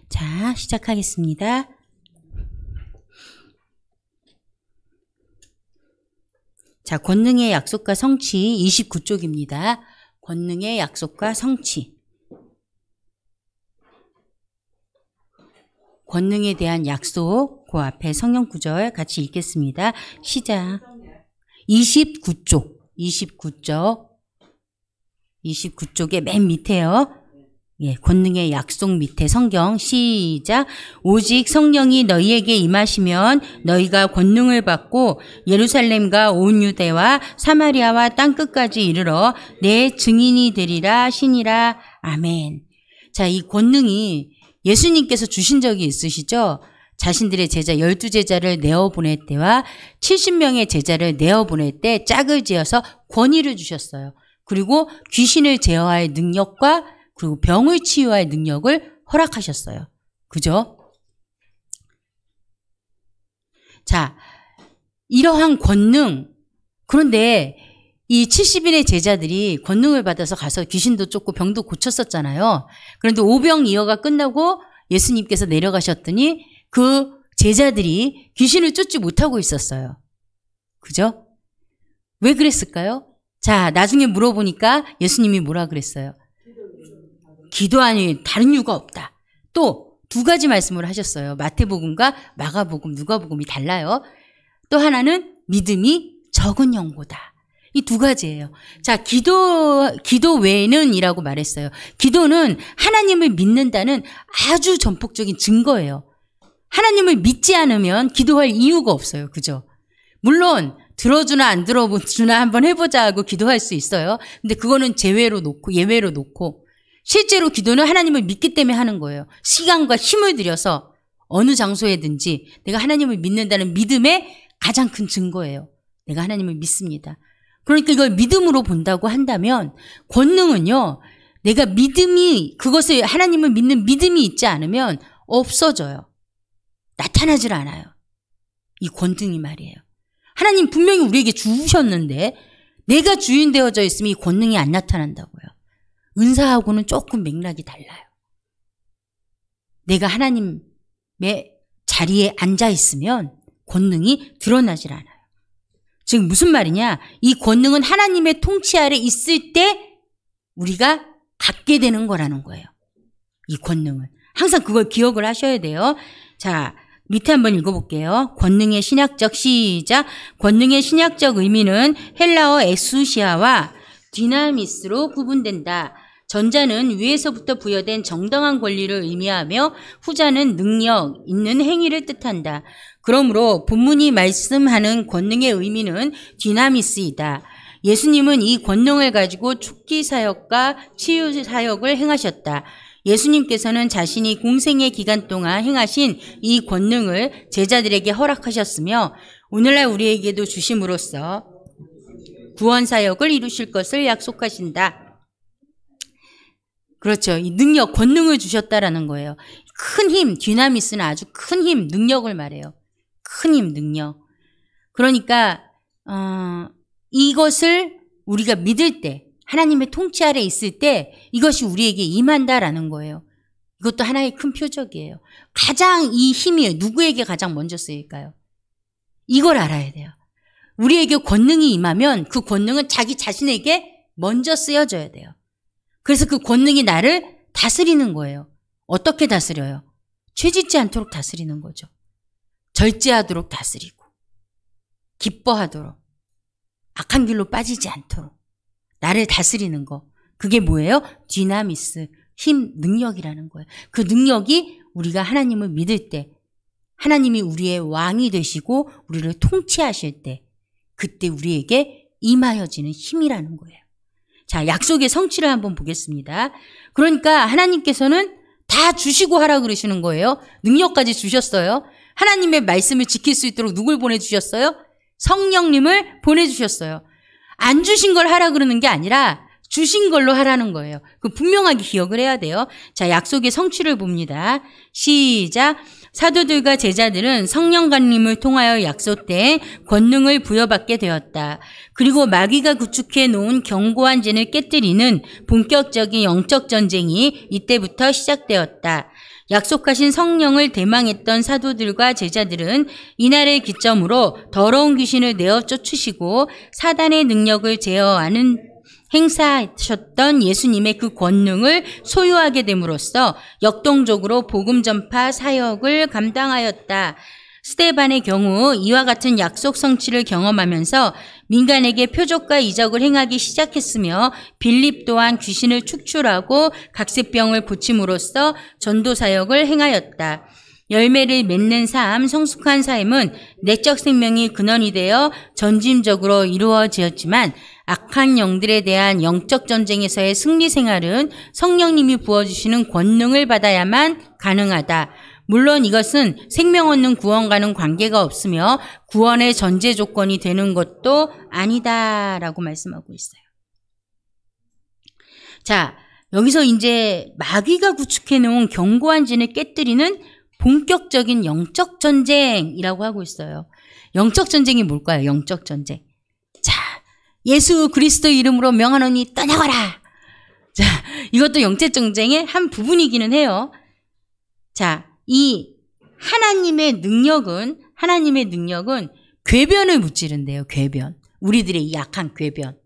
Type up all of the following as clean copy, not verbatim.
자, 시작하겠습니다. 자, 권능의 약속과 성취 29쪽입니다. 권능의 약속과 성취. 권능에 대한 약속, 그 앞에 성경 구절 같이 읽겠습니다. 시작. 29쪽, 29쪽의 맨 밑에요. 예, 권능의 약속 밑에 성경 시작. 오직 성령이 너희에게 임하시면 너희가 권능을 받고 예루살렘과 온 유대와 사마리아와 땅끝까지 이르러 내 증인이 되리라 하시니라. 아멘. 자, 이 권능이 예수님께서 주신 적이 있으시죠? 자신들의 제자 12제자를 내어보낼 때와 70명의 제자를 내어보낼 때 짝을 지어서 권위를 주셨어요. 그리고 귀신을 제어할 능력과 그리고 병을 치유할 능력을 허락하셨어요. 그죠? 자, 이러한 권능. 그런데 이 70인의 제자들이 권능을 받아서 가서 귀신도 쫓고 병도 고쳤었잖아요. 그런데 오병이어가 끝나고 예수님께서 내려가셨더니 그 제자들이 귀신을 쫓지 못하고 있었어요. 그죠? 왜 그랬을까요? 자, 나중에 물어보니까 예수님이 뭐라 그랬어요? 기도 아닌 다른 이유가 없다. 또 두 가지 말씀을 하셨어요. 마태복음과 마가복음, 누가복음이 달라요. 또 하나는 믿음이 적은 영보다. 이 두 가지예요. 자, 기도 외에는 이라고 말했어요. 기도는 하나님을 믿는다는 아주 전폭적인 증거예요. 하나님을 믿지 않으면 기도할 이유가 없어요. 그죠? 물론 들어주나 안 들어주나 한번 해보자 하고 기도할 수 있어요. 근데 그거는 예외로 놓고 실제로 기도는 하나님을 믿기 때문에 하는 거예요. 시간과 힘을 들여서 어느 장소에든지 내가 하나님을 믿는다는 믿음의 가장 큰 증거예요. 내가 하나님을 믿습니다. 그러니까 이걸 믿음으로 본다고 한다면 권능은요, 내가 그것을 하나님을 믿는 믿음이 있지 않으면 없어져요. 나타나질 않아요. 이 권능이 말이에요. 하나님 분명히 우리에게 주셨는데 내가 주인 되어져 있으면 이 권능이 안 나타난다고요. 은사하고는 조금 맥락이 달라요. 내가 하나님 자리에 앉아 있으면 권능이 드러나질 않아요. 즉 무슨 말이냐? 이 권능은 하나님의 통치 아래 있을 때 우리가 갖게 되는 거라는 거예요. 이 권능은. 항상 그걸 기억을 하셔야 돼요. 자, 밑에 한번 읽어볼게요. 권능의 신약적 시작. 권능의 신약적 의미는 헬라어 엑수시아와 디나미스로 구분된다. 전자는 위에서부터 부여된 정당한 권리를 의미하며 후자는 능력, 있는 행위를 뜻한다. 그러므로 본문이 말씀하는 권능의 의미는 디나미스이다. 예수님은 이 권능을 가지고 축기 사역과 치유 사역을 행하셨다. 예수님께서는 자신이 공생의 기간 동안 행하신 이 권능을 제자들에게 허락하셨으며 오늘날 우리에게도 주심으로써 구원 사역을 이루실 것을 약속하신다. 그렇죠. 이 능력, 권능을 주셨다라는 거예요. 큰 힘, 디나미스는 아주 큰 힘, 능력을 말해요. 큰 힘, 능력. 그러니까 이것을 우리가 믿을 때, 하나님의 통치 아래 있을 때 이것이 우리에게 임한다라는 거예요. 이것도 하나의 큰 표적이에요. 가장 이 힘이 누구에게 가장 먼저 쓰일까요? 이걸 알아야 돼요. 우리에게 권능이 임하면 그 권능은 자기 자신에게 먼저 쓰여져야 돼요. 그래서 그 권능이 나를 다스리는 거예요. 어떻게 다스려요? 죄짓지 않도록 다스리는 거죠. 절제하도록 다스리고 기뻐하도록 악한 길로 빠지지 않도록 나를 다스리는 거. 그게 뭐예요? 디나미스, 힘, 능력이라는 거예요. 그 능력이 우리가 하나님을 믿을 때 하나님이 우리의 왕이 되시고 우리를 통치하실 때 그때 우리에게 임하여지는 힘이라는 거예요. 자, 약속의 성취를 한번 보겠습니다. 그러니까 하나님께서는 다 주시고 하라 그러시는 거예요. 능력까지 주셨어요. 하나님의 말씀을 지킬 수 있도록 누굴 보내주셨어요? 성령님을 보내주셨어요. 안 주신 걸 하라 그러는 게 아니라 주신 걸로 하라는 거예요. 그 분명하게 기억을 해야 돼요. 자, 약속의 성취를 봅니다. 시작. 사도들과 제자들은 성령 강림을 통하여 약속된 권능을 부여받게 되었다. 그리고 마귀가 구축해 놓은 견고한 진을 깨뜨리는 본격적인 영적 전쟁이 이때부터 시작되었다. 약속하신 성령을 대망했던 사도들과 제자들은 이날을 기점으로 더러운 귀신을 내어 쫓으시고 사단의 능력을 제어하는 행사하셨던 예수님의 그 권능을 소유하게 됨으로써 역동적으로 복음 전파 사역을 감당하였다. 스데반의 경우 이와 같은 약속 성취를 경험하면서 민간에게 표적과 이적을 행하기 시작했으며 빌립 또한 귀신을 축출하고 각세병을 고침으로써 전도 사역을 행하였다. 열매를 맺는 삶, 성숙한 삶은 내적 생명이 근원이 되어 전짐적으로 이루어지었지만 악한 영들에 대한 영적 전쟁에서의 승리 생활은 성령님이 부어주시는 권능을 받아야만 가능하다. 물론 이것은 생명 얻는 구원과는 관계가 없으며 구원의 전제 조건이 되는 것도 아니다라고 말씀하고 있어요. 자, 여기서 이제 마귀가 구축해 놓은 견고한 진을 깨뜨리는 본격적인 영적 전쟁이라고 하고 있어요. 영적 전쟁이 뭘까요? 영적 전쟁. 자, 예수 그리스도 이름으로 명하노니 떠나가라. 자, 이것도 영적 전쟁의 한 부분이기는 해요. 자, 이 하나님의 능력은 궤변을 무찌른대요. 궤변. 우리들의 이 약한 궤변.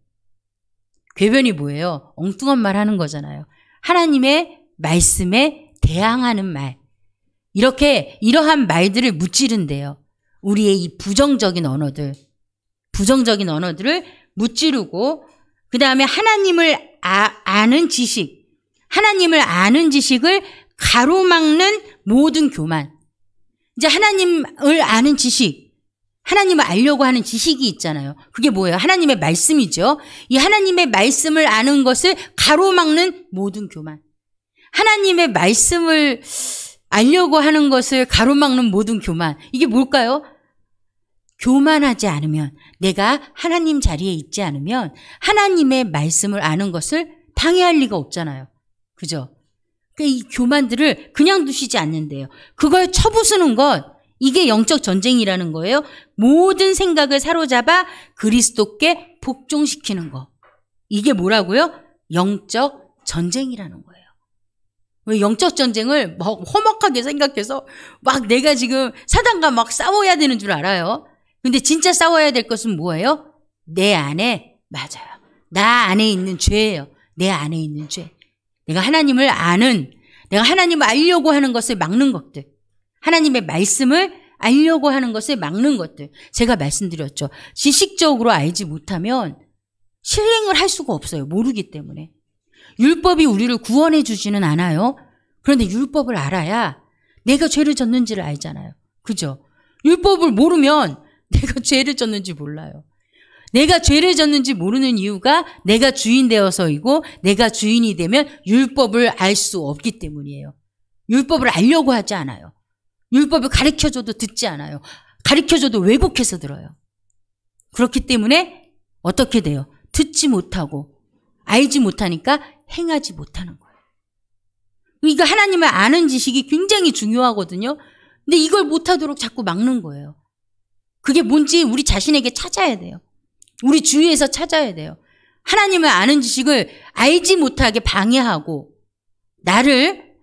궤변이 뭐예요? 엉뚱한 말 하는 거잖아요. 하나님의 말씀에 대항하는 말. 이러한 말들을 무찌른대요. 우리의 이 부정적인 언어들을 무찌르고 그 다음에 하나님을 아는 지식을 가로막는 모든 교만. 이제 하나님을 아는 지식, 하나님을 알려고 하는 지식이 있잖아요. 그게 뭐예요? 하나님의 말씀이죠. 이 하나님의 말씀을 아는 것을 가로막는 모든 교만. 하나님의 말씀을 알려고 하는 것을 가로막는 모든 교만. 이게 뭘까요? 교만하지 않으면, 내가 하나님 자리에 있지 않으면 하나님의 말씀을 아는 것을 방해할 리가 없잖아요. 그죠? 이 교만들을 그냥 두시지 않는데요. 그걸 쳐부수는 것, 이게 영적 전쟁이라는 거예요. 모든 생각을 사로잡아 그리스도께 복종시키는 거. 이게 뭐라고요? 영적 전쟁이라는 거예요. 왜 영적 전쟁을 막 험악하게 생각해서 막 내가 지금 사단과 막 싸워야 되는 줄 알아요. 근데 진짜 싸워야 될 것은 뭐예요? 내 안에, 맞아요. 나 안에 있는 죄예요. 내 안에 있는 죄. 내가 하나님을 아는, 내가 하나님을 알려고 하는 것을 막는 것들. 하나님의 말씀을 알려고 하는 것을 막는 것들. 제가 말씀드렸죠. 지식적으로 알지 못하면 실행을 할 수가 없어요. 모르기 때문에. 율법이 우리를 구원해 주지는 않아요. 그런데 율법을 알아야 내가 죄를 졌는지를 알잖아요. 그죠? 율법을 모르면 내가 죄를 졌는지 몰라요. 내가 죄를 졌는지 모르는 이유가 내가 주인 되어서이고 내가 주인이 되면 율법을 알 수 없기 때문이에요. 율법을 알려고 하지 않아요. 율법을 가르쳐줘도 듣지 않아요. 가르쳐줘도 왜곡해서 들어요. 그렇기 때문에 어떻게 돼요? 듣지 못하고 알지 못하니까 행하지 못하는 거예요. 그러니까 하나님을 아는 지식이 굉장히 중요하거든요. 근데 이걸 못하도록 자꾸 막는 거예요. 그게 뭔지 우리 자신에게 찾아야 돼요. 우리 주위에서 찾아야 돼요. 하나님을 아는 지식을 알지 못하게 방해하고 나를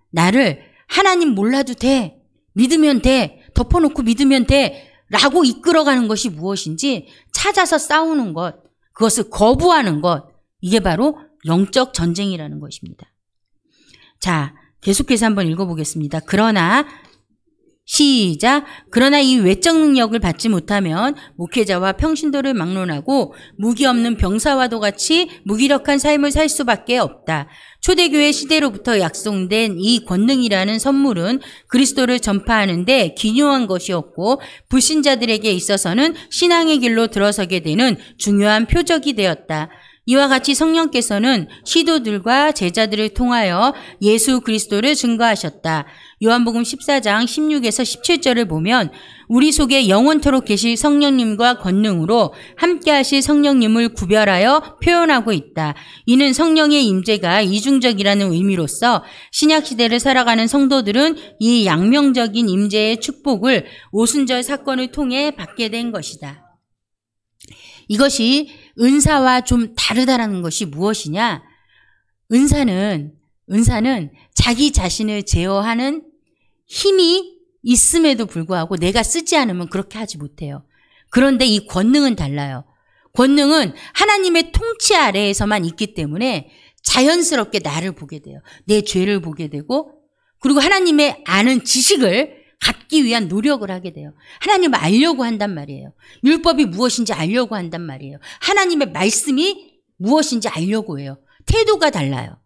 하나님 몰라도 돼. 믿으면 돼. 덮어놓고 믿으면 돼. 라고 이끌어가는 것이 무엇인지 찾아서 싸우는 것, 그것을 거부하는 것, 이게 바로 영적 전쟁이라는 것입니다. 자, 계속해서 한번 읽어보겠습니다. 그러나 시작. 그러나 이 외적 능력을 받지 못하면 목회자와 평신도를 막론하고 무기 없는 병사와도 같이 무기력한 삶을 살 수밖에 없다. 초대교회 시대로부터 약속된 이 권능이라는 선물은 그리스도를 전파하는데 기묘한 것이었고 불신자들에게 있어서는 신앙의 길로 들어서게 되는 중요한 표적이 되었다. 이와 같이 성령께서는 시도들과 제자들을 통하여 예수 그리스도를 증거하셨다. 요한복음 14장 16에서 17절을 보면 우리 속에 영원토록 계실 성령님과 권능으로 함께 하실 성령님을 구별하여 표현하고 있다. 이는 성령의 임재가 이중적이라는 의미로서 신약시대를 살아가는 성도들은 이 양명적인 임재의 축복을 오순절 사건을 통해 받게 된 것이다. 이것이 은사와 좀 다르다라는 것이 무엇이냐? 은사는 자기 자신을 제어하는 힘이 있음에도 불구하고 내가 쓰지 않으면 그렇게 하지 못해요. 그런데 이 권능은 달라요. 권능은 하나님의 통치 아래에서만 있기 때문에 자연스럽게 나를 보게 돼요. 내 죄를 보게 되고, 그리고 하나님의 아는 지식을 갖기 위한 노력을 하게 돼요. 하나님을 알려고 한단 말이에요. 율법이 무엇인지 알려고 한단 말이에요. 하나님의 말씀이 무엇인지 알려고 해요. 태도가 달라요.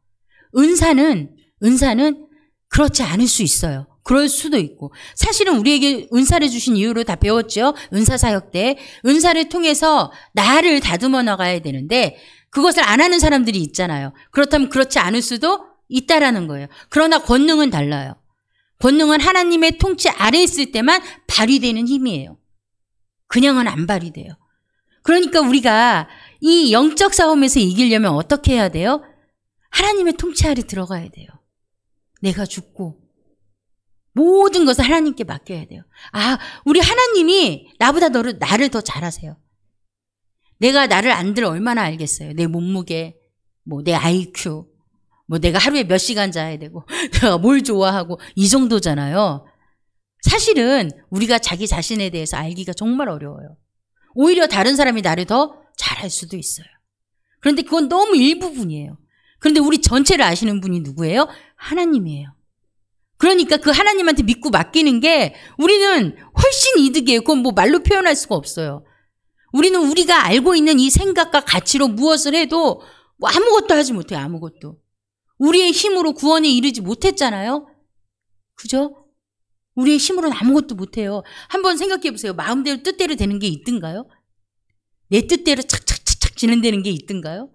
은사는 그렇지 않을 수 있어요. 그럴 수도 있고. 사실은 우리에게 은사를 주신 이유로 다 배웠죠. 은사사역 때. 은사를 통해서 나를 다듬어 나가야 되는데 그것을 안 하는 사람들이 있잖아요. 그렇다면 그렇지 않을 수도 있다라는 거예요. 그러나 권능은 달라요. 권능은 하나님의 통치 아래에 있을 때만 발휘되는 힘이에요. 그냥은 안 발휘돼요. 그러니까 우리가 이 영적 싸움에서 이기려면 어떻게 해야 돼요? 하나님의 통치 아래 들어가야 돼요. 내가 죽고 모든 것을 하나님께 맡겨야 돼요. 아, 우리 하나님이 나보다 나를 더 잘 아세요. 내가 나를 안들 얼마나 알겠어요. 내 몸무게, 내 IQ, 내가 하루에 몇 시간 자야 되고 내가 뭘 좋아하고 이 정도잖아요. 사실은 우리가 자기 자신에 대해서 알기가 정말 어려워요. 오히려 다른 사람이 나를 더 잘할 수도 있어요. 그런데 그건 너무 일부분이에요. 그런데 우리 전체를 아시는 분이 누구예요? 하나님이에요. 그러니까 그 하나님한테 믿고 맡기는 게 우리는 훨씬 이득이에요. 그건 말로 표현할 수가 없어요. 우리는 우리가 알고 있는 이 생각과 가치로 무엇을 해도 아무것도 하지 못해요. 아무것도. 우리의 힘으로 구원에 이르지 못했잖아요. 그죠? 우리의 힘으로는 아무것도 못해요. 한번 생각해 보세요. 마음대로 뜻대로 되는 게 있든가요? 내 뜻대로 착착착착 진행되는 게 있든가요?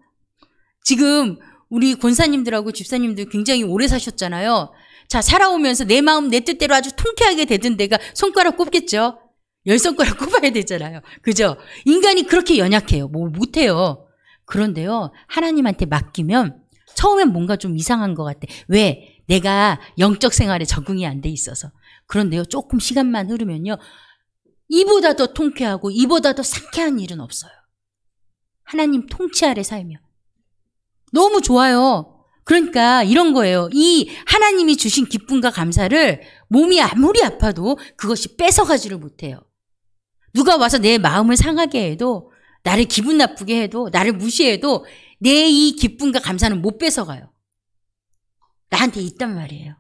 지금 우리 권사님들하고 집사님들 굉장히 오래 사셨잖아요. 자, 살아오면서 내 마음 내 뜻대로 아주 통쾌하게 되던 데가 손가락 꼽겠죠? 10손가락 꼽아야 되잖아요. 그죠? 인간이 그렇게 연약해요. 못해요. 그런데요, 하나님한테 맡기면 처음엔 뭔가 좀 이상한 것 같아. 왜? 내가 영적 생활에 적응이 안 돼 있어서. 그런데요, 조금 시간만 흐르면요, 이보다 더 통쾌하고 이보다 더 상쾌한 일은 없어요. 하나님 통치 아래 살면. 너무 좋아요. 그러니까 이런 거예요. 이 하나님이 주신 기쁨과 감사를 몸이 아무리 아파도 그것이 뺏어가지를 못해요. 누가 와서 내 마음을 상하게 해도, 나를 기분 나쁘게 해도, 나를 무시해도 내 이 기쁨과 감사는 못 뺏어가요. 나한테 있단 말이에요.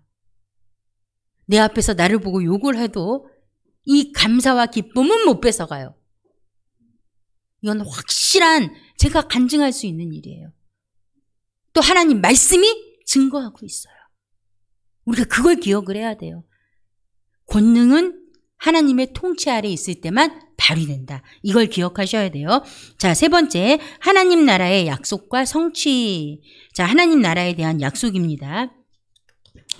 내 앞에서 나를 보고 욕을 해도 이 감사와 기쁨은 못 뺏어가요. 이건 확실한, 제가 간증할 수 있는 일이에요. 또 하나님 말씀이 증거하고 있어요. 우리가 그걸 기억을 해야 돼요. 권능은 하나님의 통치 아래 있을 때만 발휘된다. 이걸 기억하셔야 돼요. 자, 세 번째, 하나님 나라의 약속과 성취. 자, 하나님 나라에 대한 약속입니다.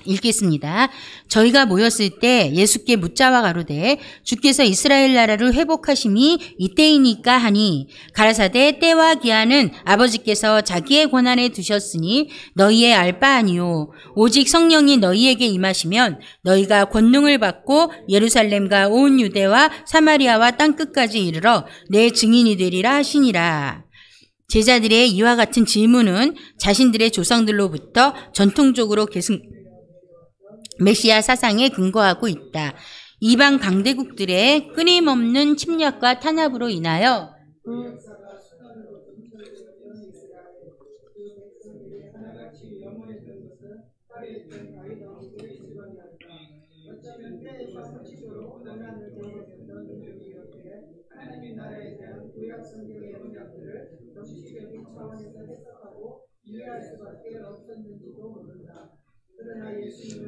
읽겠습니다. 저희가 모였을 때 예수께 묻자와 가로되 주께서 이스라엘 나라를 회복하심이 이때이니까 하니 가라사대 때와 기한은 아버지께서 자기의 권한에 두셨으니 너희의 알 바 아니요 오직 성령이 너희에게 임하시면 너희가 권능을 받고 예루살렘과 온 유대와 사마리아와 땅끝까지 이르러 내 증인이 되리라 하시니라. 제자들의 이와 같은 질문은 자신들의 조상들로부터 전통적으로 계승 메시아 사상에 근거하고 있다. 이방 강대국들의 끊임없는 침략과 탄압으로 인하여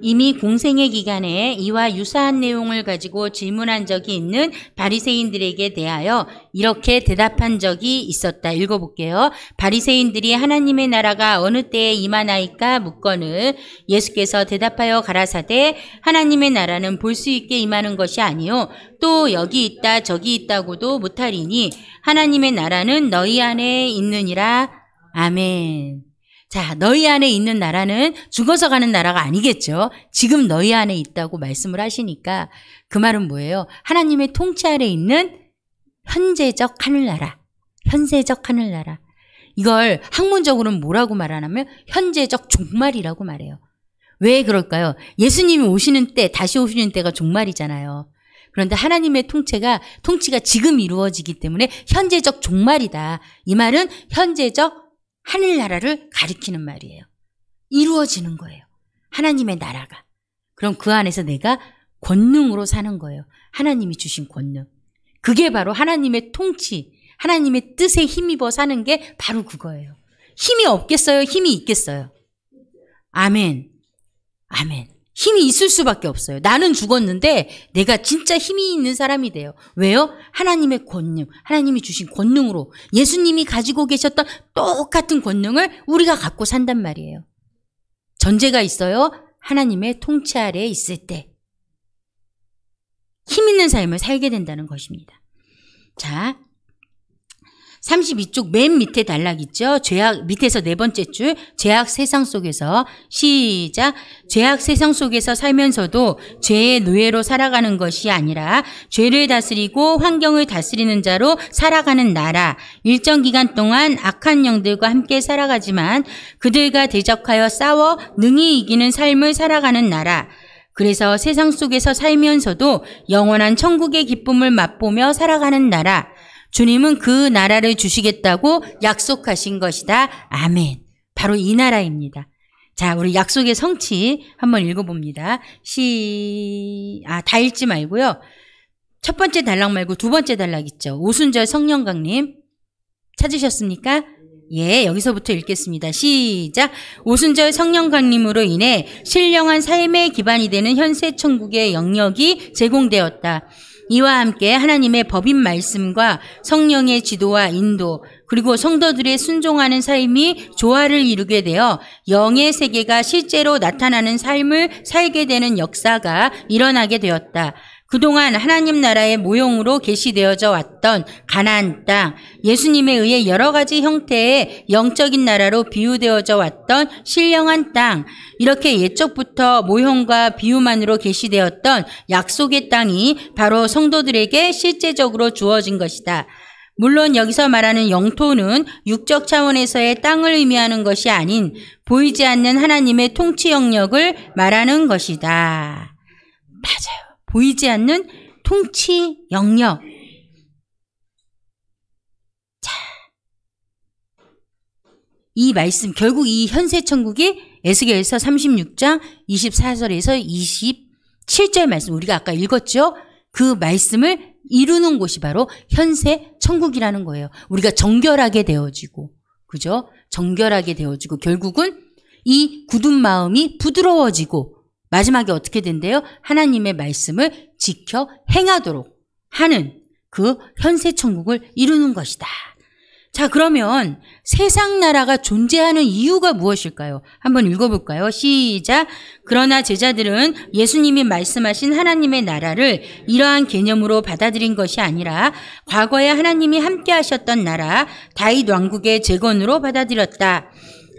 이미 공생의 기간에 이와 유사한 내용을 가지고 질문한 적이 있는 바리새인들에게 대하여 이렇게 대답한 적이 있었다. 읽어볼게요. 바리새인들이 하나님의 나라가 어느 때에 임하나이까 묻거늘 예수께서 대답하여 가라사대 하나님의 나라는 볼 수 있게 임하는 것이 아니요 또 여기 있다 저기 있다고도 못하리니 하나님의 나라는 너희 안에 있느니라. 아멘. 자, 너희 안에 있는 나라는 죽어서 가는 나라가 아니겠죠. 지금 너희 안에 있다고 말씀을 하시니까 그 말은 뭐예요? 하나님의 통치 아래 있는 현재적 하늘나라. 현세적 하늘나라. 이걸 학문적으로는 뭐라고 말하냐면 현재적 종말이라고 말해요. 왜 그럴까요? 예수님이 오시는 때, 다시 오시는 때가 종말이잖아요. 그런데 하나님의 통치가 지금 이루어지기 때문에 현재적 종말이다. 이 말은 현재적 하늘나라를 가리키는 말이에요. 이루어지는 거예요. 하나님의 나라가. 그럼 그 안에서 내가 권능으로 사는 거예요. 하나님이 주신 권능. 그게 바로 하나님의 통치, 하나님의 뜻에 힘입어 사는 게 바로 그거예요. 힘이 없겠어요? 힘이 있겠어요? 아멘. 아멘. 힘이 있을 수밖에 없어요. 나는 죽었는데 내가 진짜 힘이 있는 사람이 돼요. 왜요? 하나님의 권능, 하나님이 주신 권능으로 예수님이 가지고 계셨던 똑같은 권능을 우리가 갖고 산단 말이에요. 전제가 있어요. 하나님의 통치 아래에 있을 때 힘 있는 삶을 살게 된다는 것입니다. 자, 32쪽 맨 밑에 단락 있죠? 죄악, 밑에서 네 번째 줄, 죄악 세상 속에서, 시작. 죄악 세상 속에서 살면서도 죄의 노예로 살아가는 것이 아니라 죄를 다스리고 환경을 다스리는 자로 살아가는 나라. 일정 기간 동안 악한 영들과 함께 살아가지만 그들과 대적하여 싸워 능히 이기는 삶을 살아가는 나라. 그래서 세상 속에서 살면서도 영원한 천국의 기쁨을 맛보며 살아가는 나라. 주님은 그 나라를 주시겠다고 약속하신 것이다. 아멘. 바로 이 나라입니다. 자, 우리 약속의 성취 한번 읽어봅니다. 다 읽지 말고요. 첫 번째 단락 말고 두 번째 단락 있죠. 오순절 성령강님 찾으셨습니까? 예, 여기서부터 읽겠습니다. 시작. 오순절 성령강림으로 인해 신령한 삶의 기반이 되는 현세 천국의 영역이 제공되었다. 이와 함께 하나님의 법인 말씀과 성령의 지도와 인도 그리고 성도들의 순종하는 삶이 조화를 이루게 되어 영의 세계가 실제로 나타나는 삶을 살게 되는 역사가 일어나게 되었다. 그동안 하나님 나라의 모형으로 계시되어져 왔던 가나안 땅, 예수님에 의해 여러 가지 형태의 영적인 나라로 비유되어져 왔던 신령한 땅, 이렇게 옛적부터 모형과 비유만으로 계시되었던 약속의 땅이 바로 성도들에게 실제적으로 주어진 것이다. 물론 여기서 말하는 영토는 육적 차원에서의 땅을 의미하는 것이 아닌 보이지 않는 하나님의 통치 영역을 말하는 것이다. 맞아요. 보이지 않는 통치 영역. 자, 이 말씀, 결국 이 현세 천국이 에스겔서 36장 24절에서 27절 말씀, 우리가 아까 읽었죠? 그 말씀을 이루는 곳이 바로 현세 천국이라는 거예요. 우리가 정결하게 되어지고, 그죠? 정결하게 되어지고, 결국은 이 굳은 마음이 부드러워지고, 마지막에 어떻게 된대요? 하나님의 말씀을 지켜 행하도록 하는 그 현세 천국을 이루는 것이다. 자, 그러면 세상 나라가 존재하는 이유가 무엇일까요? 한번 읽어볼까요? 시작. 그러나 제자들은 예수님이 말씀하신 하나님의 나라를 이러한 개념으로 받아들인 것이 아니라 과거에 하나님이 함께 하셨던 나라 다윗 왕국의 재건으로 받아들였다.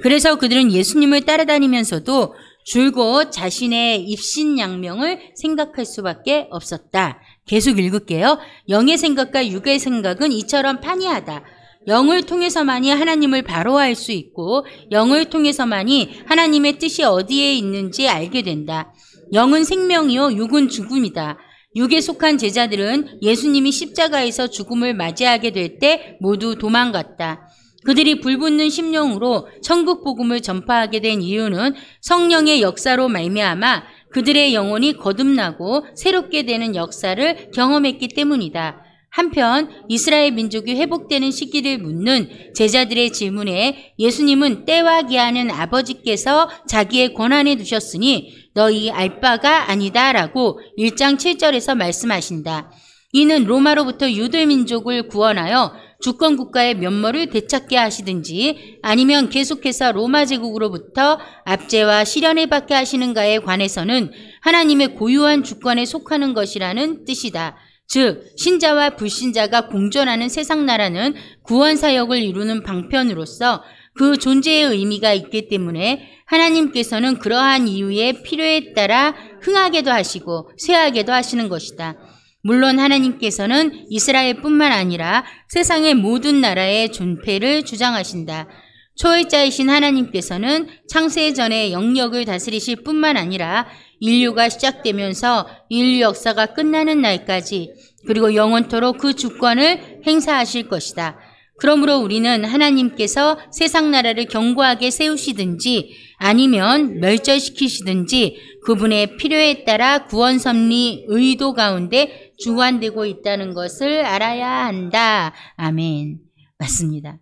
그래서 그들은 예수님을 따라다니면서도 줄곧 자신의 입신양명을 생각할 수밖에 없었다. 계속 읽을게요. 영의 생각과 육의 생각은 이처럼 판이하다. 영을 통해서만이 하나님을 바로 알 수 있고 영을 통해서만이 하나님의 뜻이 어디에 있는지 알게 된다. 영은 생명이요 육은 죽음이다. 육에 속한 제자들은 예수님이 십자가에서 죽음을 맞이하게 될 때 모두 도망갔다. 그들이 불붙는 심령으로 천국 복음을 전파하게 된 이유는 성령의 역사로 말미암아 그들의 영혼이 거듭나고 새롭게 되는 역사를 경험했기 때문이다. 한편 이스라엘 민족이 회복되는 시기를 묻는 제자들의 질문에 예수님은 때와 기한은 아버지께서 자기의 권한에 두셨으니 너희 알 바가 아니다라고 1장 7절에서 말씀하신다. 이는 로마로부터 유대 민족을 구원하여 주권 국가의 면모를 되찾게 하시든지 아니면 계속해서 로마 제국으로부터 압제와 시련을 받게 하시는가에 관해서는 하나님의 고유한 주권에 속하는 것이라는 뜻이다. 즉 신자와 불신자가 공존하는 세상 나라는 구원 사역을 이루는 방편으로서 그 존재의 의미가 있기 때문에 하나님께서는 그러한 이유의 필요에 따라 흥하게도 하시고 쇠하게도 하시는 것이다. 물론 하나님께서는 이스라엘뿐만 아니라 세상의 모든 나라의 존폐를 주장하신다. 초월자이신 하나님께서는 창세 전에 영역을 다스리실 뿐만 아니라 인류가 시작되면서 인류 역사가 끝나는 날까지 그리고 영원토록 그 주권을 행사하실 것이다. 그러므로 우리는 하나님께서 세상 나라를 견고하게 세우시든지 아니면 멸절시키시든지 그분의 필요에 따라 구원 섭리 의도 가운데 주관되고 있다는 것을 알아야 한다. 아멘. 맞습니다.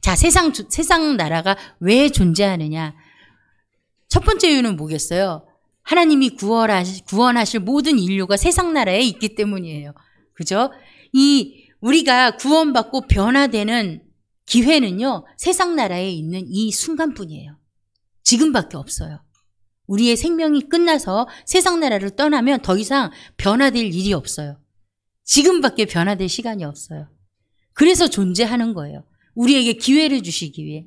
자, 세상 나라가 왜 존재하느냐? 첫 번째 이유는 뭐겠어요? 하나님이 구원하실 모든 인류가 세상 나라에 있기 때문이에요. 그죠? 우리가 구원받고 변화되는 기회는요, 세상 나라에 있는 이 순간뿐이에요. 지금밖에 없어요. 우리의 생명이 끝나서 세상 나라를 떠나면 더 이상 변화될 일이 없어요. 지금밖에 변화될 시간이 없어요. 그래서 존재하는 거예요. 우리에게 기회를 주시기 위해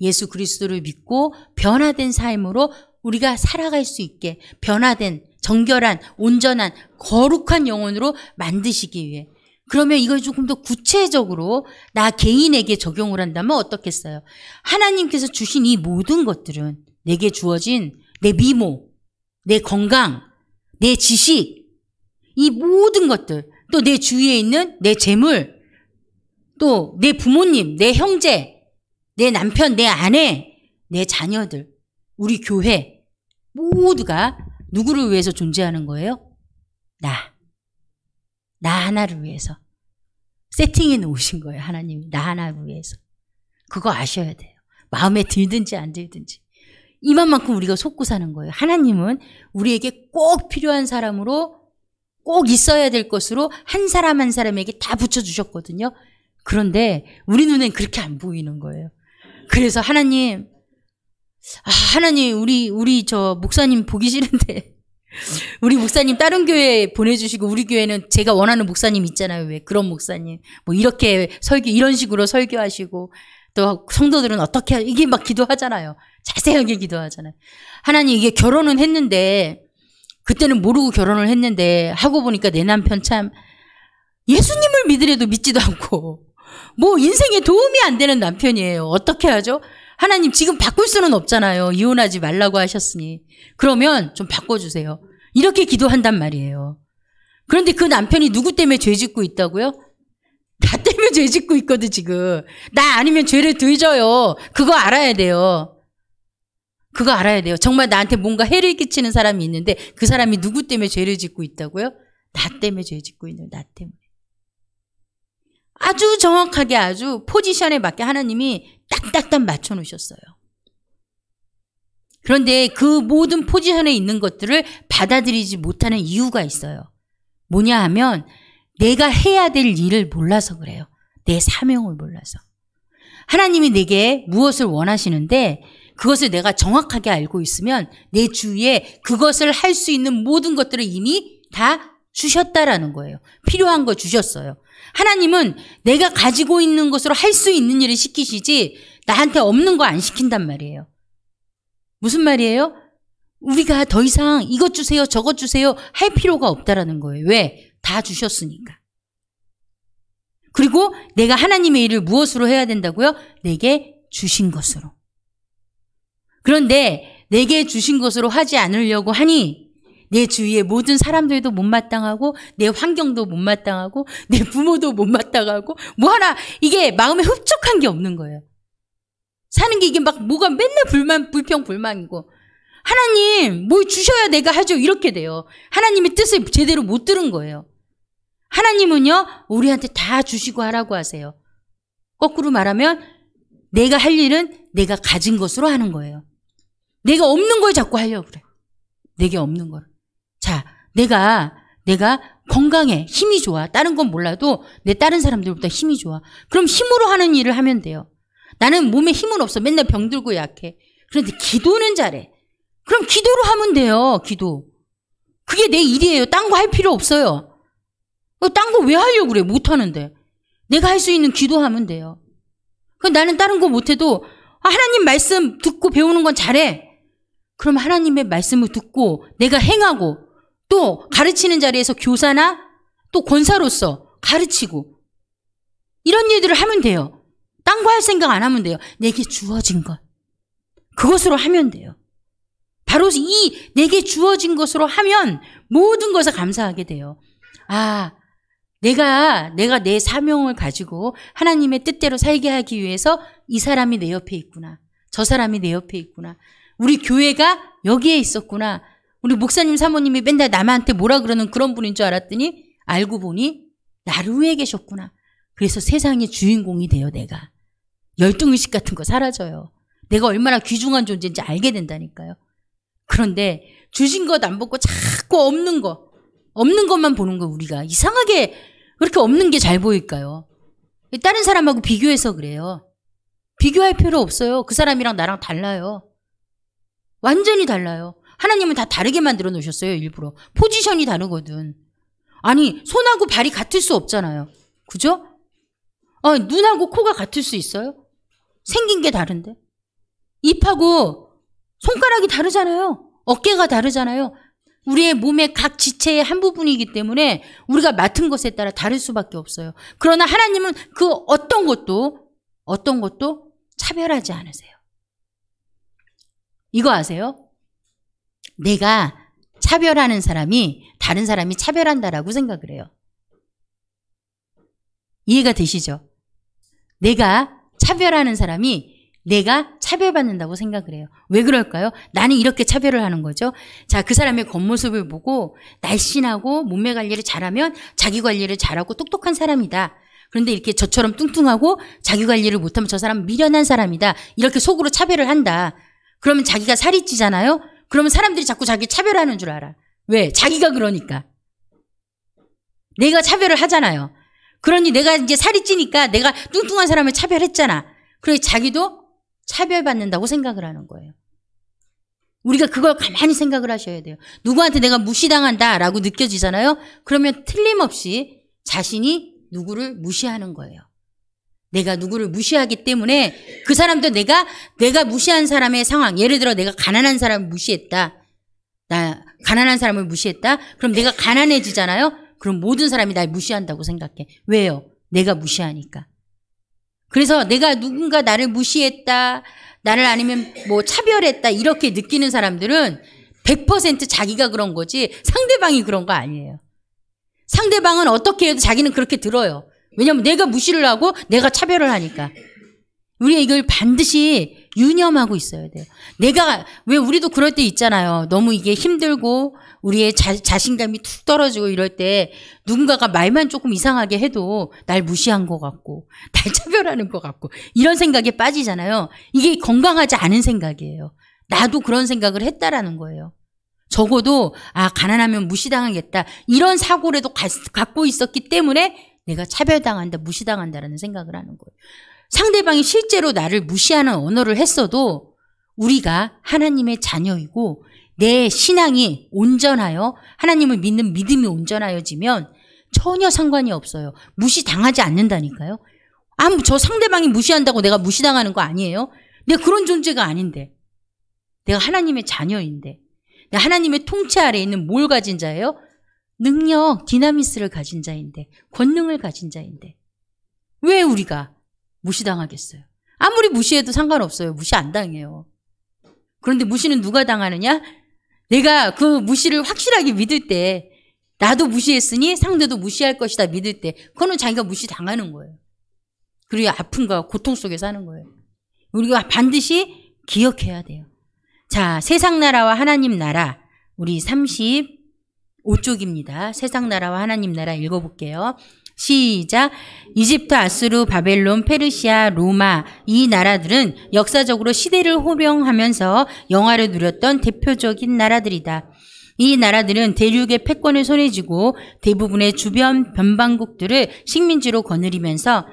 예수 그리스도를 믿고 변화된 삶으로 우리가 살아갈 수 있게 변화된 정결한 온전한 거룩한 영혼으로 만드시기 위해. 그러면 이걸 조금 더 구체적으로 나 개인에게 적용을 한다면 어떻겠어요? 하나님께서 주신 이 모든 것들은 내게 주어진 내 미모, 내 건강, 내 지식, 이 모든 것들, 또 내 주위에 있는 내 재물, 또 내 부모님, 내 형제, 내 남편, 내 아내, 내 자녀들, 우리 교회 모두가 누구를 위해서 존재하는 거예요? 나 하나를 위해서 세팅해 놓으신 거예요. 하나님이 나 하나를 위해서. 그거 아셔야 돼요. 마음에 들든지 안 들든지. 이만큼 우리가 속고 사는 거예요. 하나님은 우리에게 꼭 필요한 사람으로 꼭 있어야 될 것으로 한 사람 한 사람에게 다 붙여주셨거든요. 그런데 우리 눈엔 그렇게 안 보이는 거예요. 그래서 하나님, 우리 저 목사님 보기 싫은데 우리 목사님 다른 교회에 보내주시고 우리 교회는 제가 원하는 목사님 있잖아요. 왜 그런 목사님 뭐 이렇게 이런 식으로 설교하시고 또 성도들은 어떻게 이게 막 기도하잖아요. 자세하게 기도하잖아요. 하나님 이게 결혼은 했는데 그때는 모르고 결혼을 했는데 하고 보니까 내 남편 참 예수님을 믿으려도 믿지도 않고 뭐 인생에 도움이 안 되는 남편이에요. 어떻게 하죠? 하나님 지금 바꿀 수는 없잖아요. 이혼하지 말라고 하셨으니. 그러면 좀 바꿔주세요. 이렇게 기도한단 말이에요. 그런데 그 남편이 누구 때문에 죄 짓고 있다고요? 나 때문에 죄 짓고 있거든 지금. 나 아니면 죄를 덜 져요. 그거 알아야 돼요. 그거 알아야 돼요. 정말 나한테 뭔가 해를 끼치는 사람이 있는데 그 사람이 누구 때문에 죄를 짓고 있다고요? 나 때문에 죄 짓고 있는 나 때문에. 아주 정확하게 아주 포지션에 맞게 하나님이 딱딱딱 맞춰놓으셨어요. 그런데 그 모든 포지션에 있는 것들을 받아들이지 못하는 이유가 있어요. 뭐냐 하면 내가 해야 될 일을 몰라서 그래요. 내 사명을 몰라서. 하나님이 내게 무엇을 원하시는데 그것을 내가 정확하게 알고 있으면 내 주위에 그것을 할 수 있는 모든 것들을 이미 다 주셨다라는 거예요. 필요한 거 주셨어요. 하나님은 내가 가지고 있는 것으로 할 수 있는 일을 시키시지 나한테 없는 거 안 시킨단 말이에요. 무슨 말이에요? 우리가 더 이상 이것 주세요 저것 주세요 할 필요가 없다라는 거예요. 왜? 다 주셨으니까. 그리고 내가 하나님의 일을 무엇으로 해야 된다고요? 내게 주신 것으로. 그런데 내게 주신 것으로 하지 않으려고 하니 내 주위의 모든 사람들도 못마땅하고 내 환경도 못마땅하고 내 부모도 못마땅하고 뭐 하나 이게 마음에 흡족한 게 없는 거예요. 사는 게 이게 막 뭐가 맨날 불평불만이고 하나님 뭘 주셔야 내가 하죠 이렇게 돼요. 하나님의 뜻을 제대로 못 들은 거예요. 하나님은요 우리한테 다 주시고 하라고 하세요. 거꾸로 말하면 내가 할 일은 내가 가진 것으로 하는 거예요. 내가 없는 걸 자꾸 하려고 그래. 내게 없는 걸. 자, 내가 건강해. 힘이 좋아. 다른 건 몰라도 내 다른 사람들보다 힘이 좋아. 그럼 힘으로 하는 일을 하면 돼요. 나는 몸에 힘은 없어. 맨날 병들고 약해. 그런데 기도는 잘해. 그럼 기도로 하면 돼요. 기도. 그게 내 일이에요. 딴 거 할 필요 없어요. 딴 거 왜 하려고 그래? 못 하는데. 내가 할 수 있는 기도하면 돼요. 나는 다른 거 못해도 하나님 말씀 듣고 배우는 건 잘해. 그럼 하나님의 말씀을 듣고 내가 행하고 또 가르치는 자리에서 교사나 또 권사로서 가르치고 이런 일들을 하면 돼요. 딴 거 할 생각 안 하면 돼요. 내게 주어진 것. 그것으로 하면 돼요. 바로 이 내게 주어진 것으로 하면 모든 것을 감사하게 돼요. 아, 내가 내 사명을 가지고 하나님의 뜻대로 살게 하기 위해서 이 사람이 내 옆에 있구나. 저 사람이 내 옆에 있구나. 우리 교회가 여기에 있었구나. 우리 목사님 사모님이 맨날 남한테 뭐라 그러는 그런 분인 줄 알았더니 알고 보니 나를 위해 계셨구나. 그래서 세상의 주인공이 돼요. 내가. 열등의식 같은 거 사라져요. 내가 얼마나 귀중한 존재인지 알게 된다니까요. 그런데 주신 것 안 보고 자꾸 없는 것만 보는 거 우리가 이상하게 왜 이렇게 없는 게 잘 보일까요? 다른 사람하고 비교해서 그래요. 비교할 필요 없어요. 그 사람이랑 나랑 달라요. 완전히 달라요. 하나님은 다 다르게 만들어 놓으셨어요. 일부러. 포지션이 다르거든. 아니 손하고 발이 같을 수 없잖아요. 그죠? 눈하고 코가 같을 수 있어요? 생긴 게 다른데. 입하고 손가락이 다르잖아요. 어깨가 다르잖아요. 우리의 몸의 각 지체의 한 부분이기 때문에 우리가 맡은 것에 따라 다를 수밖에 없어요. 그러나 하나님은 그 어떤 것도 차별하지 않으세요. 이거 아세요? 내가 차별하는 사람이 다른 사람이 차별한다라고 생각을 해요. 이해가 되시죠? 내가 차별하는 사람이 내가 차별받는다고 생각을 해요. 왜 그럴까요? 나는 이렇게 차별을 하는 거죠. 자, 그 사람의 겉모습을 보고 날씬하고 몸매 관리를 잘하면 자기 관리를 잘하고 똑똑한 사람이다. 그런데 이렇게 저처럼 뚱뚱하고 자기 관리를 못하면 저 사람은 미련한 사람이다. 이렇게 속으로 차별을 한다. 그러면 자기가 살이 찌잖아요? 그러면 사람들이 자꾸 자기 차별하는 줄 알아. 왜? 자기가 그러니까. 내가 차별을 하잖아요. 그러니 내가 이제 살이 찌니까 내가 뚱뚱한 사람을 차별했잖아. 그래 자기도 차별받는다고 생각을 하는 거예요. 우리가 그걸 가만히 생각을 하셔야 돼요. 누구한테 내가 무시당한다라고 느껴지잖아요. 그러면 틀림없이 자신이 누구를 무시하는 거예요. 내가 누구를 무시하기 때문에 그 사람도 내가 무시한 사람의 상황, 예를 들어 내가 가난한 사람을 무시했다. 가난한 사람을 무시했다. 그럼 내가 가난해지잖아요. 그럼 모든 사람이 날 무시한다고 생각해. 왜요? 내가 무시하니까. 그래서 내가 누군가 나를 무시했다, 나를 아니면 뭐 차별했다 이렇게 느끼는 사람들은 100% 자기가 그런 거지 상대방이 그런 거 아니에요. 상대방은 어떻게 해도 자기는 그렇게 들어요. 왜냐하면 내가 무시를 하고 내가 차별을 하니까. 우리가 이걸 반드시 유념하고 있어야 돼요. 왜 우리도 그럴 때 있잖아요. 너무 이게 힘들고 우리의 자신감이 툭 떨어지고 이럴 때 누군가가 말만 조금 이상하게 해도 날 무시한 것 같고 날 차별하는 것 같고 이런 생각에 빠지잖아요. 이게 건강하지 않은 생각이에요. 나도 그런 생각을 했다라는 거예요. 적어도 가난하면 무시당하겠다 이런 사고라도 갖고 있었기 때문에 내가 차별당한다, 무시당한다라는 생각을 하는 거예요. 상대방이 실제로 나를 무시하는 언어를 했어도 우리가 하나님의 자녀이고 내 신앙이 온전하여 하나님을 믿는 믿음이 온전하여지면 전혀 상관이 없어요. 무시당하지 않는다니까요. 저 상대방이 무시한다고 내가 무시당하는 거 아니에요? 내가 그런 존재가 아닌데. 내가 하나님의 자녀인데. 내가 하나님의 통치 아래에 있는 뭘 가진 자예요? 능력, 디나미스를 가진 자인데, 권능을 가진 자인데. 왜 우리가 무시당하겠어요? 아무리 무시해도 상관없어요. 무시 안 당해요. 그런데 무시는 누가 당하느냐? 내가 그 무시를 확실하게 믿을 때, 나도 무시했으니 상대도 무시할 것이다 믿을 때, 그거는 자기가 무시 당하는 거예요. 그리고 아픔과 고통 속에 사는 거예요. 우리가 반드시 기억해야 돼요. 자, 세상 나라와 하나님 나라, 우리 35쪽입니다. 세상 나라와 하나님 나라 읽어볼게요. 시작. 이집트, 아수르, 바벨론, 페르시아, 로마 이 나라들은 역사적으로 시대를 호령하면서 영화를 누렸던 대표적인 나라들이다. 이 나라들은 대륙의 패권을 손에 쥐고 대부분의 주변 변방국들을 식민지로 거느리면서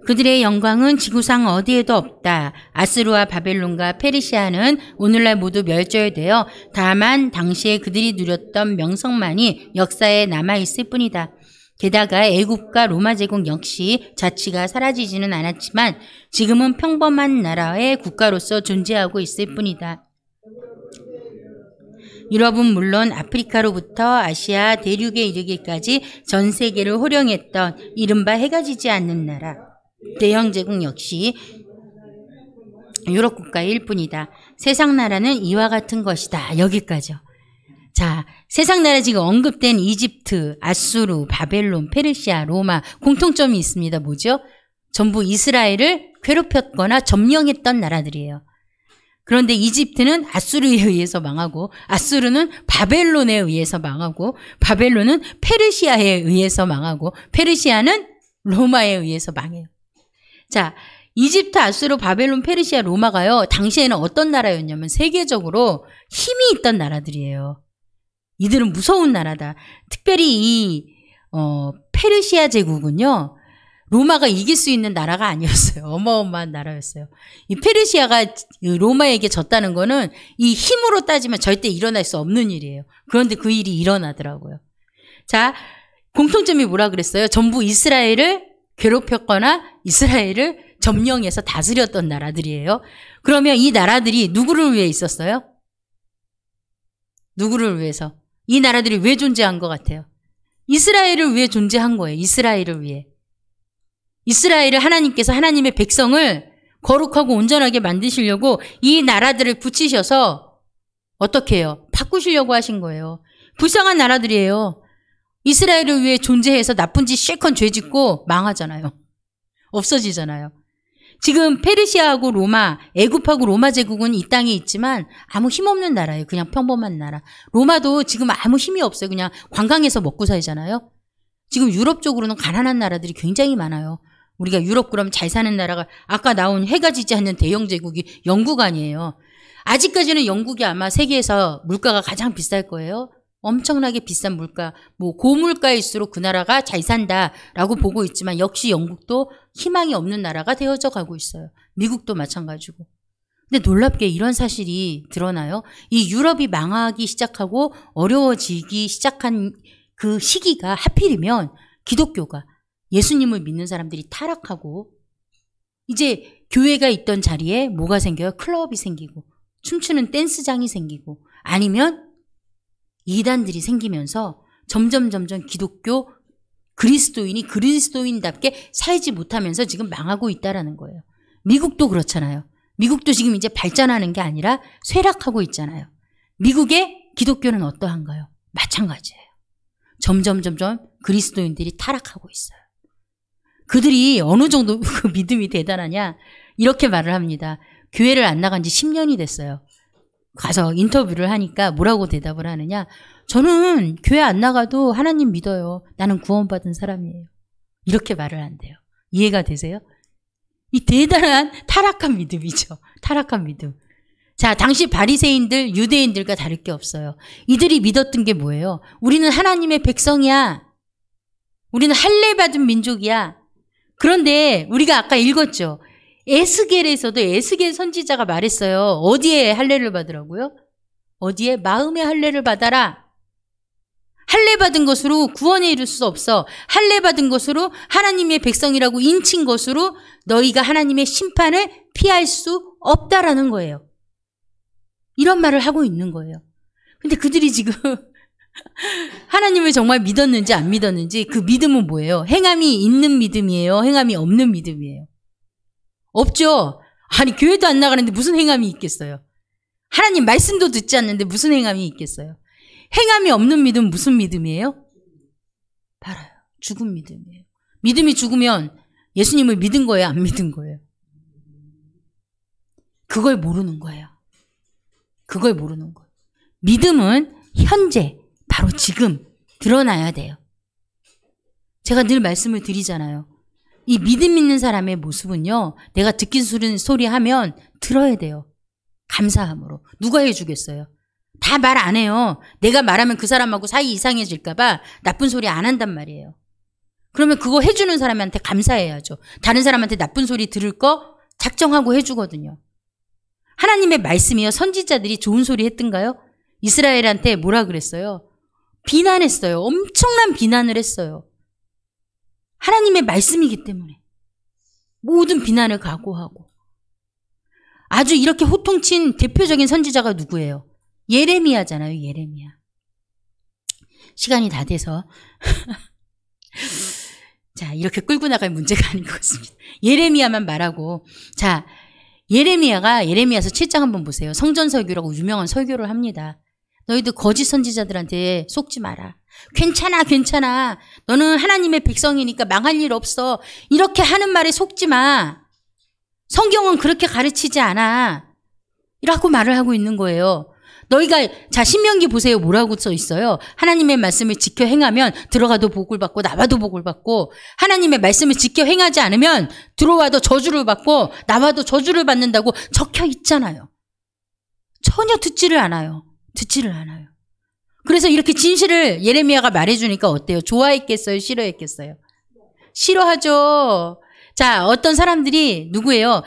그들의 영광은 지구상 어디에도 없다. 아수르와 바벨론과 페르시아는 오늘날 모두 멸절되어 다만 당시에 그들이 누렸던 명성만이 역사에 남아있을 뿐이다. 게다가 애국과 로마 제국 역시 자치가 사라지지는 않았지만 지금은 평범한 나라의 국가로서 존재하고 있을 뿐이다. 유럽은 물론 아프리카로부터 아시아 대륙에 이르기까지 전 세계를 호령했던 이른바 해가 지지 않는 나라. 대영 제국 역시 유럽 국가일 뿐이다. 세상 나라는 이와 같은 것이다. 여기까지요. 자, 세상 나라 지금 언급된 이집트, 아수르, 바벨론, 페르시아, 로마 공통점이 있습니다. 뭐죠? 전부 이스라엘을 괴롭혔거나 점령했던 나라들이에요. 그런데 이집트는 아수르에 의해서 망하고 아수르는 바벨론에 의해서 망하고 바벨론은 페르시아에 의해서 망하고 페르시아는 로마에 의해서 망해요. 자, 이집트, 아수르, 바벨론, 페르시아, 로마가요. 당시에는 어떤 나라였냐면 세계적으로 힘이 있던 나라들이에요. 이들은 무서운 나라다. 특별히 이 페르시아 제국은요. 로마가 이길 수 있는 나라가 아니었어요. 어마어마한 나라였어요. 이 페르시아가 로마에게 졌다는 거는 이 힘으로 따지면 절대 일어날 수 없는 일이에요. 그런데 그 일이 일어나더라고요. 자, 공통점이 뭐라 그랬어요? 전부 이스라엘을 괴롭혔거나 이스라엘을 점령해서 다스렸던 나라들이에요. 그러면 이 나라들이 누구를 위해 있었어요? 누구를 위해서? 이 나라들이 왜 존재한 것 같아요? 이스라엘을 위해 존재한 거예요. 이스라엘을 위해. 이스라엘을 하나님께서 하나님의 백성을 거룩하고 온전하게 만드시려고 이 나라들을 붙이셔서 어떻게 해요? 바꾸시려고 하신 거예요. 불쌍한 나라들이에요. 이스라엘을 위해 존재해서 나쁜 짓 실컷 죄 짓고 망하잖아요. 없어지잖아요. 지금 페르시아하고 로마, 애굽하고 로마 제국은 이 땅에 있지만 아무 힘없는 나라예요. 그냥 평범한 나라. 로마도 지금 아무 힘이 없어요. 그냥 관광해서 먹고 살잖아요. 지금 유럽 쪽으로는 가난한 나라들이 굉장히 많아요. 우리가 유럽 그럼 잘 사는 나라가 아까 나온 해가 지지 않는 대영 제국이 영국 아니에요. 아직까지는 영국이 아마 세계에서 물가가 가장 비쌀 거예요. 엄청나게 비싼 물가, 뭐 고물가일수록 그 나라가 잘 산다라고 보고 있지만 역시 영국도 희망이 없는 나라가 되어져 가고 있어요. 미국도 마찬가지고. 근데 놀랍게 이런 사실이 드러나요. 이 유럽이 망하기 시작하고 어려워지기 시작한 그 시기가 하필이면 기독교가 예수님을 믿는 사람들이 타락하고 이제 교회가 있던 자리에 뭐가 생겨요? 클럽이 생기고 춤추는 댄스장이 생기고 아니면 이단들이 생기면서 점점 기독교 그리스도인이 그리스도인답게 살지 못하면서 지금 망하고 있다라는 거예요. 미국도 그렇잖아요. 미국도 지금 이제 발전하는 게 아니라 쇠락하고 있잖아요. 미국의 기독교는 어떠한가요? 마찬가지예요. 점점 그리스도인들이 타락하고 있어요. 그들이 어느 정도 그 믿음이 대단하냐 이렇게 말을 합니다. 교회를 안 나간 지 10년이 됐어요. 가서 인터뷰를 하니까 뭐라고 대답을 하느냐. 저는 교회 안 나가도 하나님 믿어요. 나는 구원받은 사람이에요. 이렇게 말을 한대요. 이해가 되세요? 이 대단한 타락한 믿음이죠. 타락한 믿음. 자, 당시 바리새인들, 유대인들과 다를 게 없어요. 이들이 믿었던 게 뭐예요? 우리는 하나님의 백성이야. 우리는 할례 받은 민족이야. 그런데 우리가 아까 읽었죠. 에스겔에서도 에스겔 선지자가 말했어요. 어디에 할례를 받으라고요? 어디에? 마음의 할례를 받아라. 할례 받은 것으로 구원에 이를 수 없어. 할례 받은 것으로 하나님의 백성이라고 인친 것으로 너희가 하나님의 심판을 피할 수 없다라는 거예요. 이런 말을 하고 있는 거예요. 근데 그들이 지금 하나님을 정말 믿었는지 안 믿었는지 그 믿음은 뭐예요? 행함이 있는 믿음이에요? 행함이 없는 믿음이에요? 없죠. 아니 교회도 안 나가는데 무슨 행함이 있겠어요? 하나님 말씀도 듣지 않는데 무슨 행함이 있겠어요? 행함이 없는 믿음은 무슨 믿음이에요? 알아요. 죽은 믿음이에요. 믿음이 죽으면 예수님을 믿은 거예요? 안 믿은 거예요? 그걸 모르는 거예요. 그걸 모르는 거예요. 믿음은 현재 바로 지금 드러나야 돼요. 제가 늘 말씀을 드리잖아요. 이 믿음 있는 사람의 모습은요. 내가 듣기 싫은 소리 하면 들어야 돼요. 감사함으로. 누가 해주겠어요? 다 말 안 해요. 내가 말하면 그 사람하고 사이 이상해질까 봐 나쁜 소리 안 한단 말이에요. 그러면 그거 해주는 사람한테 감사해야죠. 다른 사람한테 나쁜 소리 들을 거 작정하고 해주거든요. 하나님의 말씀이요. 선지자들이 좋은 소리 했던가요? 이스라엘한테 뭐라 그랬어요? 비난했어요. 엄청난 비난을 했어요. 하나님의 말씀이기 때문에. 모든 비난을 각오하고. 아주 이렇게 호통친 대표적인 선지자가 누구예요? 예레미야잖아요. 예레미야. 시간이 다 돼서 자, 이렇게 끌고 나갈 문제가 아닌 것 같습니다. 예레미야만 말하고. 자, 예레미야서 7장 한번 보세요. 성전 설교라고 유명한 설교를 합니다. 너희들 거짓 선지자들한테 속지 마라. 괜찮아. 너는 하나님의 백성이니까 망할 일 없어. 이렇게 하는 말에 속지 마. 성경은 그렇게 가르치지 않아. 이라고 말을 하고 있는 거예요. 너희가 자 신명기 보세요. 뭐라고 써 있어요? 하나님의 말씀을 지켜 행하면 들어가도 복을 받고 나와도 복을 받고 하나님의 말씀을 지켜 행하지 않으면 들어와도 저주를 받고 나와도 저주를 받는다고 적혀 있잖아요. 전혀 듣지를 않아요. 그래서 이렇게 진실을 예레미야가 말해주니까 어때요? 좋아했겠어요? 싫어했겠어요? 싫어하죠. 자, 어떤 사람들이 누구예요?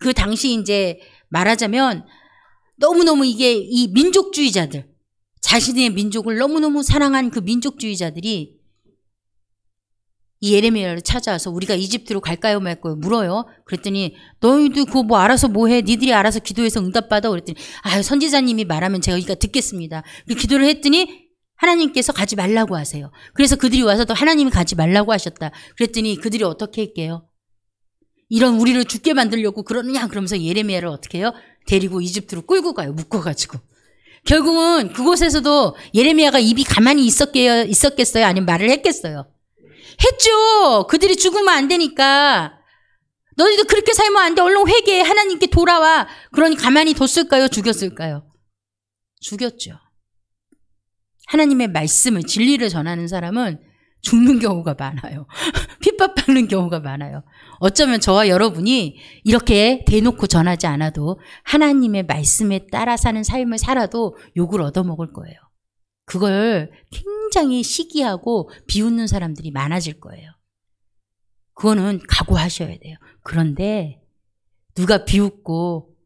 그 당시 이제 말하자면 너무너무 이게 이 민족주의자들, 자신의 민족을 너무너무 사랑한 그 민족주의자들이 이 예레미야를 찾아와서 우리가 이집트로 갈까요 말까요 물어요. 그랬더니 너희도 그거 뭐 알아서 뭐해? 니들이 알아서 기도해서 응답받아. 그랬더니 선지자님이 말하면 제가 듣겠습니다. 기도를 했더니 하나님께서 가지 말라고 하세요. 그래서 그들이 와서 또 하나님이 가지 말라고 하셨다. 그랬더니 그들이 어떻게 할게요? 이런 우리를 죽게 만들려고 그러느냐 그러면서 예레미야를 어떻게 해요? 데리고 이집트로 끌고 가요. 묶어가지고. 결국은 그곳에서도 예레미야가 입이 가만히 있었겠어요? 아니면 말을 했겠어요? 했죠. 그들이 죽으면 안 되니까. 너희도 그렇게 살면 안 돼. 얼른 회개해. 하나님께 돌아와. 그러니 가만히 뒀을까요? 죽였을까요? 죽였죠. 하나님의 말씀을 진리를 전하는 사람은 죽는 경우가 많아요. 핍박받는 경우가 많아요. 어쩌면 저와 여러분이 이렇게 대놓고 전하지 않아도 하나님의 말씀에 따라 사는 삶을 살아도 욕을 얻어먹을 거예요. 그걸 굉장히 시기하고 비웃는 사람들이 많아질 거예요. 그거는 각오하셔야 돼요. 그런데 누가 비웃고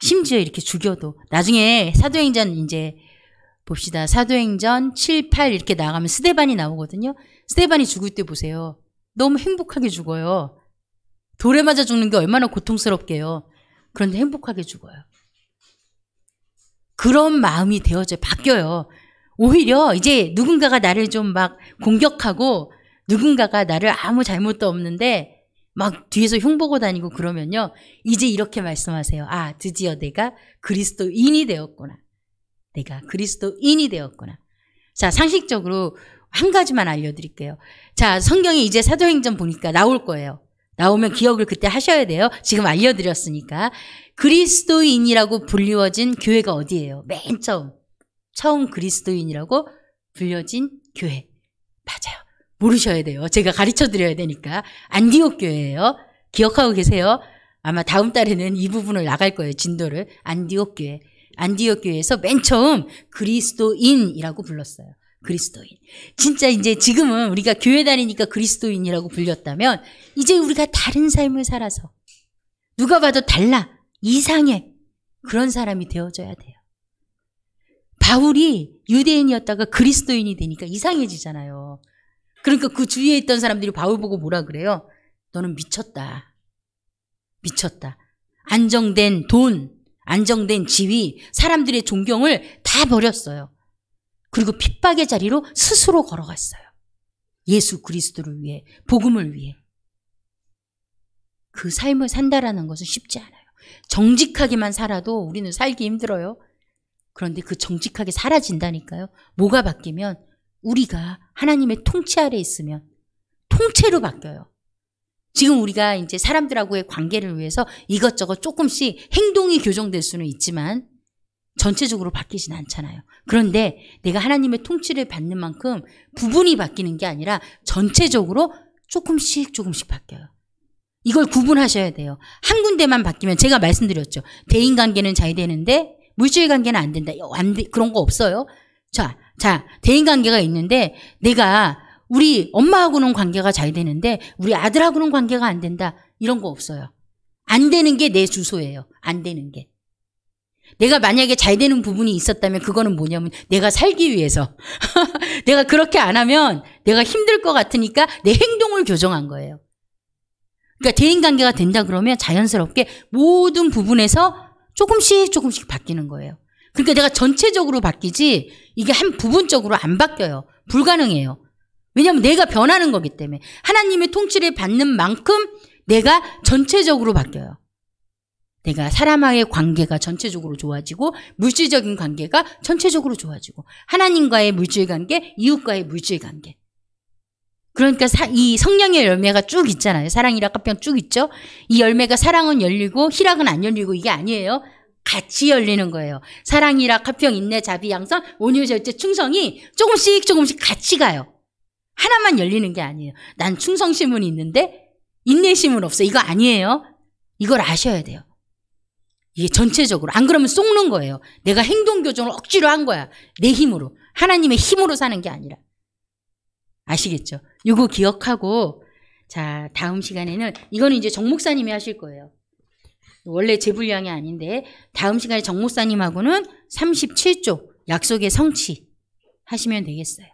심지어 이렇게 죽여도 나중에 사도행전 이제 봅시다. 사도행전 7, 8 이렇게 나가면 스데반이 나오거든요. 스데반이 죽을 때 보세요. 너무 행복하게 죽어요. 돌에 맞아 죽는 게 얼마나 고통스럽게요. 그런데 행복하게 죽어요. 그런 마음이 되어져요. 바뀌어요. 오히려 이제 누군가가 나를 좀 막 공격하고 누군가가 나를 아무 잘못도 없는데 막 뒤에서 흉보고 다니고 그러면요. 이제 이렇게 말씀하세요. 아, 드디어 내가 그리스도인이 되었구나. 내가 그리스도인이 되었구나. 자, 상식적으로 한 가지만 알려드릴게요. 자, 성경에 이제 사도행전 보니까 나올 거예요. 나오면 기억을 그때 하셔야 돼요. 지금 알려드렸으니까. 그리스도인이라고 불리워진 교회가 어디예요? 맨 처음 그리스도인이라고 불려진 교회. 맞아요. 모르셔야 돼요. 제가 가르쳐드려야 되니까. 안디옥 교회예요. 기억하고 계세요? 아마 다음 달에는 이 부분을 나갈 거예요. 진도를. 안디옥 교회. 안디옥 교회에서 맨 처음 그리스도인이라고 불렀어요. 그리스도인. 진짜 이제 지금은 우리가 교회 다니니까 그리스도인이라고 불렸다면 이제 우리가 다른 삶을 살아서 누가 봐도 달라, 이상해. 그런 사람이 되어져야 돼요. 바울이 유대인이었다가 그리스도인이 되니까 이상해지잖아요. 그러니까 그 주위에 있던 사람들이 바울 보고 뭐라 그래요? 너는 미쳤다. 미쳤다. 안정된 돈, 안정된 지위, 사람들의 존경을 다 버렸어요. 그리고 핍박의 자리로 스스로 걸어갔어요. 예수 그리스도를 위해, 복음을 위해. 그 삶을 산다라는 것은 쉽지 않아요. 정직하게만 살아도 우리는 살기 힘들어요. 그런데 그 정직하게 사라진다니까요. 뭐가 바뀌면 우리가 하나님의 통치 아래 있으면 통째로 바뀌어요. 지금 우리가 이제 사람들하고의 관계를 위해서 이것저것 조금씩 행동이 교정될 수는 있지만 전체적으로 바뀌진 않잖아요. 그런데 내가 하나님의 통치를 받는 만큼 부분이 바뀌는 게 아니라 전체적으로 조금씩 바뀌어요. 이걸 구분하셔야 돼요. 한 군데만 바뀌면 제가 말씀드렸죠. 대인관계는 잘 되는데 물질관계는 안 된다. 그런 거 없어요. 자, 대인관계가 있는데 내가 우리 엄마하고는 관계가 잘 되는데 우리 아들하고는 관계가 안 된다. 이런 거 없어요. 안 되는 게 내 주소예요. 안 되는 게. 내가 만약에 잘 되는 부분이 있었다면 그거는 뭐냐면 내가 살기 위해서. 내가 그렇게 안 하면 내가 힘들 것 같으니까 내 행동을 교정한 거예요. 그러니까 대인관계가 된다 그러면 자연스럽게 모든 부분에서 조금씩 바뀌는 거예요. 그러니까 내가 전체적으로 바뀌지 이게 한 부분적으로 안 바뀌어요. 불가능해요. 왜냐하면 내가 변하는 거기 때문에. 하나님의 통치를 받는 만큼 내가 전체적으로 바뀌어요. 내가 사람과의 관계가 전체적으로 좋아지고 물질적인 관계가 전체적으로 좋아지고 하나님과의 물질관계, 이웃과의 물질관계. 그러니까 이 성령의 열매가 쭉 있잖아요. 사랑이라 카평 쭉 있죠. 이 열매가 사랑은 열리고 희락은 안 열리고 이게 아니에요. 같이 열리는 거예요. 사랑이라 카평 인내 자비 양선 온유 절제 충성이 조금씩 같이 가요. 하나만 열리는 게 아니에요. 난 충성심은 있는데 인내심은 없어. 이거 아니에요. 이걸 아셔야 돼요. 이게 전체적으로. 안 그러면 속는 거예요. 내가 행동 교정을 억지로 한 거야. 내 힘으로. 하나님의 힘으로 사는 게 아니라. 아시겠죠? 이거 기억하고 자, 다음 시간에는 이거는 이제 정 목사님이 하실 거예요. 원래 제 분량이 아닌데 다음 시간에 정 목사님하고는 37조 약속의 성취 하시면 되겠어요.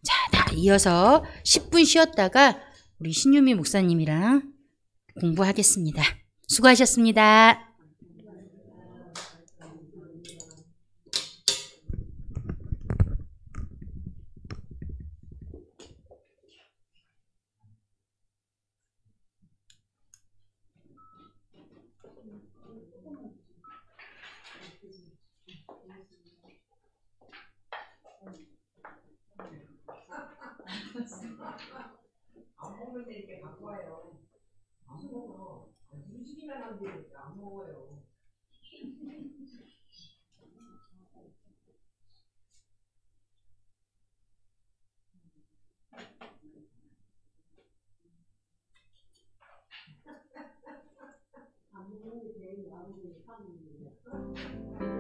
자, 이어서 10분 쉬었다가 우리 신유미 목사님이랑 공부하겠습니다. 수고하셨습니다. 안 먹을 때 이렇게 갖고 와요. 안 먹어. 음식이만 하면 되니까 안 먹어요. 안 먹는 게 제일 나은 게 사는 거예요.